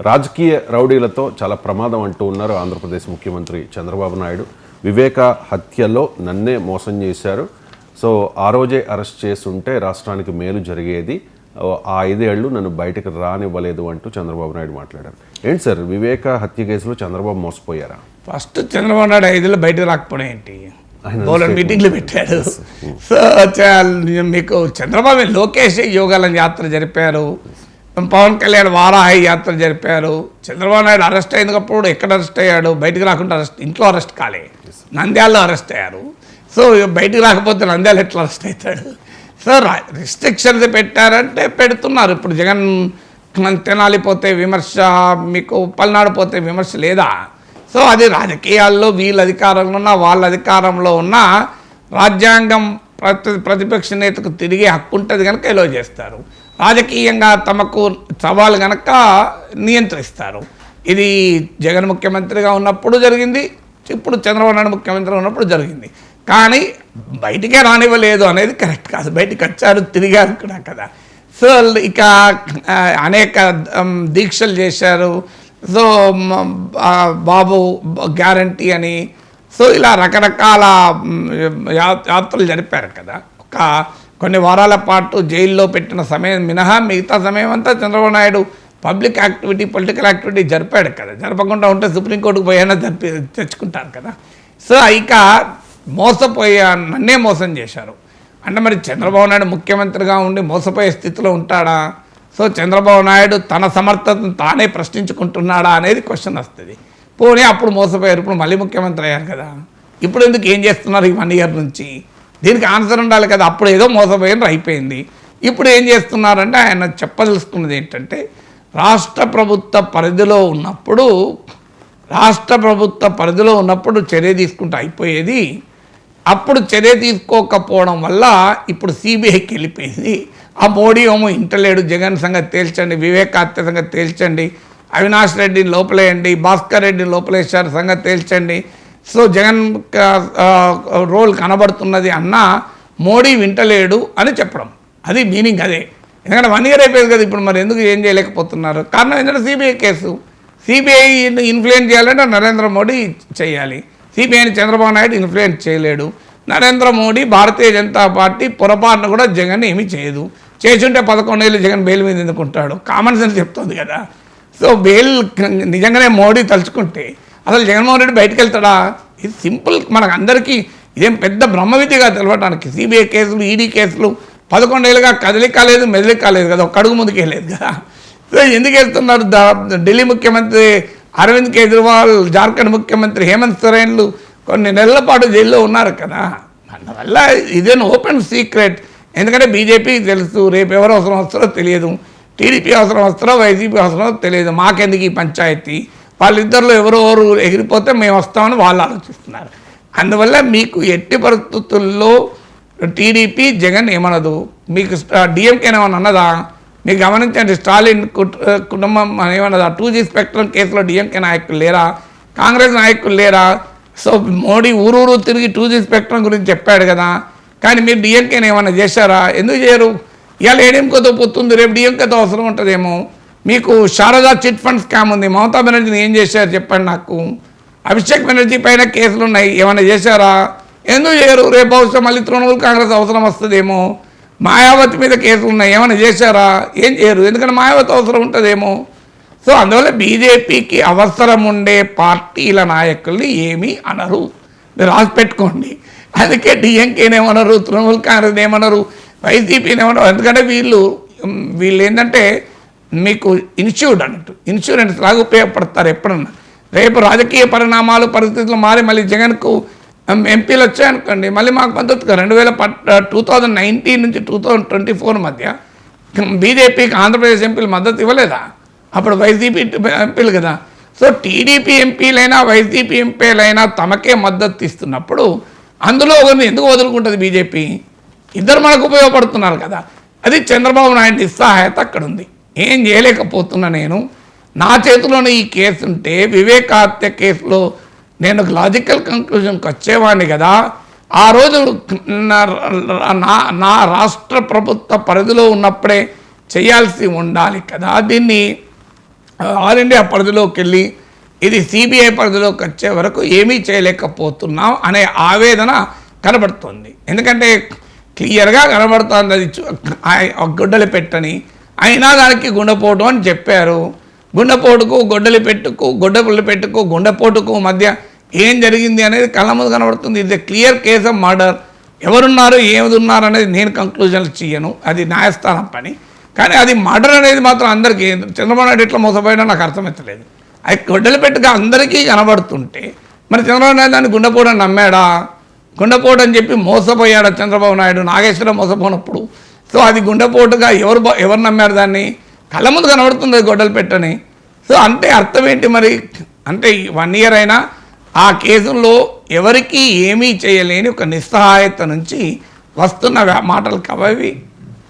రాజకీయ రౌడీలతో చాలా ప్రమాదం అంటూ ఉన్నారు ఆంధ్రప్రదేశ్ ముఖ్యమంత్రి చంద్రబాబు నాయుడు. వివేక హత్యలో నన్నే మోసం చేశారు, సో ఆ రోజే అరెస్ట్ చేస్తుంటే రాష్ట్రానికి మేలు జరిగేది, ఆ 5 ఏళ్ళు నన్ను బయటకు రానివ్వలేదు అంటూ చంద్రబాబు నాయుడు మాట్లాడారు. ఏంటి సార్, వివేక హత్య కేసులో చంద్రబాబు మోసపోయారా? ఫస్ట్ చంద్రబాబు నాయుడు 5 ఏళ్ళు బయటకు రాకపోవడం ఏంటి? మీటింగ్లు పెట్టాడు. సో మీకు చంద్రబాబు లోకేష్ యోగాలను యాత్ర జరిపారు, పవన్ కళ్యాణ్ వారాహి యాత్ర జరిపారు. చంద్రబాబు నాయుడు అరెస్ట్ అయినప్పుడు ఎక్కడ అరెస్ట్ అయ్యాడు? బయటకు రాకుండా ఇంట్లో అరెస్ట్ కాలే, నంద్యాలలో అరెస్ట్ అయ్యారు. సో బయటకు రాకపోతే నంద్యాల ఎట్లా అరెస్ట్ అవుతాడు? సో రిస్ట్రిక్షన్స్ పెట్టారంటే పెడుతున్నారు. ఇప్పుడు జగన్ తెనాలి పోతే విమర్శ, మీకు పల్నాడు పోతే విమర్శ లేదా? సో అది రాజకీయాల్లో వీళ్ళ అధికారంలో ఉన్న వాళ్ళ అధికారంలో ఉన్న రాజ్యాంగం ప్రతిపక్ష నేతకు తిరిగే హక్కు ఉంటుంది కనుక ఎలో చేస్తారు. రాజకీయంగా తమకు సవాలు కనుక నియంత్రిస్తారు. ఇది జగన్ ముఖ్యమంత్రిగా ఉన్నప్పుడు జరిగింది, ఇప్పుడు చంద్రబాబు నాయుడు ముఖ్యమంత్రిగా ఉన్నప్పుడు జరిగింది. కానీ బయటికే రానివ్వలేదు అనేది కరెక్ట్ కాదు. బయటికి వచ్చారు, తిరిగారు కూడా కదా. సో ఇక అనేక దీక్షలు చేశారు. సో బాబు గ్యారంటీ అని, సో ఇలా రకరకాల యాత్రలు జరిపారు కదా. కొన్ని వారాల పాటు జైల్లో పెట్టిన సమయం మినహా మిగతా సమయం అంతా Chandrababu Naidu public activity, political activity జరిపాడు కదా. జరపకుండా ఉంటే సుప్రీంకోర్టుకు పోయినా తెచ్చుకుంటారు కదా. సో ఇక నన్నే మోసం చేశారు అంటే మరి చంద్రబాబు నాయుడు ముఖ్యమంత్రిగా ఉండి మోసపోయే స్థితిలో ఉంటాడా? సో చంద్రబాబు నాయుడు తన సమర్థతను తానే ప్రశ్నించుకుంటున్నాడా అనేది క్వశ్చన్ వస్తుంది. పోనీ అప్పుడు మోసపోయారు, ఇప్పుడు మళ్ళీ ముఖ్యమంత్రి అయ్యారు కదా, ఇప్పుడు ఎందుకు ఏం చేస్తున్నారు ఈ 1 ఇయర్ నుంచి? దీనికి ఆన్సర్ ఉండాలి కదా. అప్పుడు ఏదో మోసపోయినారు, అయిపోయింది. ఇప్పుడు ఏం చేస్తున్నారంటే ఆయన చెప్పదలుచుకున్నది ఏంటంటే రాష్ట్ర ప్రభుత్వ పరిధిలో ఉన్నప్పుడు చర్య తీసుకుంటే అయిపోయేది. అప్పుడు చర్య తీసుకోకపోవడం వల్ల ఇప్పుడు సిబిఐకి వెళ్ళిపోయింది. ఆ మోడీ ఏమో ఇంటలేడు, జగన్ సంగతి తేల్చండి, వివేక హత్య సంగతి తేల్చండి, అవినాష్ రెడ్డిని లోపలేయండి, భాస్కర్ రెడ్డిని లోపలేశారు సంగతి తేల్చండి. సో జగన్ రోల్ కనబడుతున్నది అన్న మోడీ వింటలేడు అని చెప్పడం, అది మీనింగ్ అదే. ఎందుకంటే 1 ఇయర్ అయిపోయింది కదా, ఇప్పుడు మరి ఎందుకు ఏం చేయలేకపోతున్నారు? కారణం ఏంటంటే సిబిఐ కేసు. సిబిఐని ఇన్ఫ్లుయెన్స్ చేయాలంటే నరేంద్ర మోడీ చేయాలి. సిబిఐని చంద్రబాబు నాయుడు ఇన్ఫ్లుయెన్స్ చేయలేడు. నరేంద్ర మోడీ, భారతీయ జనతా పార్టీ పొరపాటున కూడా జగన్ ఏమీ చేయదు. చేసుంటే 11 ఏళ్ళు జగన్ బెయిల్ మీద ఎందుకుంటాడు? కామన్ సెన్స్ చెప్తుంది కదా. సో బెయిల్ నిజంగానే మోడీ తలుచుకుంటే అసలు జగన్మోహన్ రెడ్డి బయటకు వెళ్తాడా? ఇది సింపుల్, మనకు అందరికీ ఇదేం పెద్ద బ్రహ్మ విద్యగా తెలవడానికి. సిబిఐ కేసులు, ఈడీ కేసులు 11 ఏళ్ళుగా కదలిక కాలేదు, మెదలిక కాలేదు కదా, ఒక్క అడుగు ముందుకు వెళ్ళలేదు కదా. సో ఎందుకు వెళ్తున్నారు? ఢిల్లీ ముఖ్యమంత్రి అరవింద్ కేజ్రీవాల్, జార్ఖండ్ ముఖ్యమంత్రి హేమంత్ సోరెన్లు కొన్ని నెలల పాటు జైల్లో ఉన్నారు కదా. అందువల్ల ఇదేనా ఓపెన్ సీక్రెట్. ఎందుకంటే బీజేపీకి తెలుసు రేపు ఎవరు అవసరం వస్తారో తెలియదు, టీడీపీ అవసరం వస్తారో వైసీపీ అవసరమో తెలియదు. మాకెందుకు ఈ పంచాయతీ? వాళ్ళిద్దరిలో ఎవరు ఎగిరిపోతే మేము వస్తామని వాళ్ళు ఆలోచిస్తున్నారు. అందువల్ల మీకు ఎట్టి పరిస్థితుల్లో టీడీపీ జగన్ ఏమనదు. మీకు డిఎంకేని ఏమన్నా అన్నదా? మీకు గమనించండి, స్టాలిన్ కుటుంబం ఏమన్నదా? 2G స్పెక్ట్రమ్ కేసులో డిఎంకే నాయకులు లేరా? కాంగ్రెస్ నాయకులు లేరా? సో మోడీ ఊరూరు తిరిగి 2G స్పెక్ట్రమ్ గురించి చెప్పాడు కదా, కానీ మీరు డిఎంకేని ఏమన్నా చేశారా? ఎందుకు చేయరు? ఇవాళ ఏడీఎంకేతో పోతుంది, రేపు డిఎంకేతో అవసరం ఉంటుందేమో. మీకు శారదా చిట్ ఫండ్ స్కామ్ ఉంది, మమతా బెనర్జీని ఏం చేశారు చెప్పండి నాకు. అభిషేక్ బెనర్జీ పైన కేసులు ఉన్నాయి, ఏమైనా చేశారా? ఎందుకు చేయరు? రేపు అవసరం మళ్ళీ తృణమూల్ కాంగ్రెస్ అవసరం వస్తుందేమో. మాయావతి మీద కేసులు ఉన్నాయి, ఏమైనా చేశారా? ఏం చేయరు, ఎందుకంటే మాయావతి అవసరం ఉంటుందేమో. సో అందువల్ల బీజేపీకి అవసరం ఉండే పార్టీల నాయకుల్ని ఏమీ అనరు, మీరు రాసి పెట్టుకోండి. అందుకే డిఎంకేని ఏమనరు, తృణమూల్ కాంగ్రెస్ ఏమనరు, వైసీపీని ఏమనరు. ఎందుకంటే వీళ్ళు ఏంటంటే మీకు ఇన్సూరెన్స్ లాగా ఉపయోగపడతారు ఎప్పుడన్నా. రేపు రాజకీయ పరిస్థితులు మారి మళ్ళీ జగన్కు ఎంపీలు వచ్చాయనుకోండి, మళ్ళీ మాకు మద్దతుగా 2019 నుంచి 2024 మధ్య బీజేపీకి ఆంధ్రప్రదేశ్ ఎంపీలు మద్దతు ఇవ్వలేదా? అప్పుడు వైసీపీ ఎంపీలు కదా. సో టీడీపీ ఎంపీలైనా వైసీపీ ఎంపీలైనా తమకే మద్దతు ఇస్తున్నప్పుడు అందులో ఒకరిని ఎందుకు వదులుకుంటుంది బీజేపీ? ఇద్దరు మనకు ఉపయోగపడుతున్నారు కదా. అది చంద్రబాబు నాయుడు నిస్సహాయత అక్కడ ఉంది. ఏం చేయలేకపోతున్నా నేను. నా చేతిలోనే ఈ కేసు ఉంటే వివేక హత్య కేసులో నేను లాజికల్ కంక్లూజన్కి వచ్చేవాడిని కదా. ఆ రోజు నా రాష్ట్ర ప్రభుత్వ పరిధిలో ఉన్నప్పుడే చేయాల్సి ఉండాలి కదా. దీన్ని ఆల్ ఇండియా పరిధిలోకి వెళ్ళి ఇది సిబిఐ పరిధిలోకి వచ్చే వరకు ఏమీ చేయలేకపోతున్నాం అనే ఆవేదన కనబడుతుంది. ఎందుకంటే క్లియర్గా కనబడుతుంది అది గుడ్డలు పెట్టని, అయినా దానికి గుండెపోటు అని చెప్పారు. గుండెపోటుకు గొడ్డలి పెట్టుకు గుండెపోటుకు మధ్య ఏం జరిగింది అనేది కళ్ళ ముందు కనబడుతుంది. ఇది క్లియర్ కేస్ ఆఫ్ మర్డర్. ఎవరున్నారు ఏది ఉన్నారు అనేది నేను కంక్లూజన్లు చేయను, అది న్యాయస్థానం పని. కానీ అది మర్డర్ అనేది మాత్రం అందరికీ, చంద్రబాబు నాయుడు ఎట్లా మోసపోయినా నాకు అర్థమవుతలేదు. అది గొడ్డలి పెట్టుగా అందరికీ కనబడుతుంటే మరి చంద్రబాబు నాయుడు దాన్ని గుండెపోటు అని నమ్మాడా? గుండెపోటు అని చెప్పి మోసపోయాడా చంద్రబాబు నాయుడు? నాగేశ్వరం మోసపోయినప్పుడు. సో అది గుండెపోటుగా ఎవరు నమ్మారు? దాన్ని కళ్ళ ముందు కనబడుతుంది అది గొడ్డలు పెట్టని. సో అంటే అర్థం ఏంటి మరి? అంటే 1 year అయినా ఆ కేసుల్లో ఎవరికీ ఏమీ చేయలేని ఒక నిస్సహాయత నుంచి వస్తున్న మాటలు కవి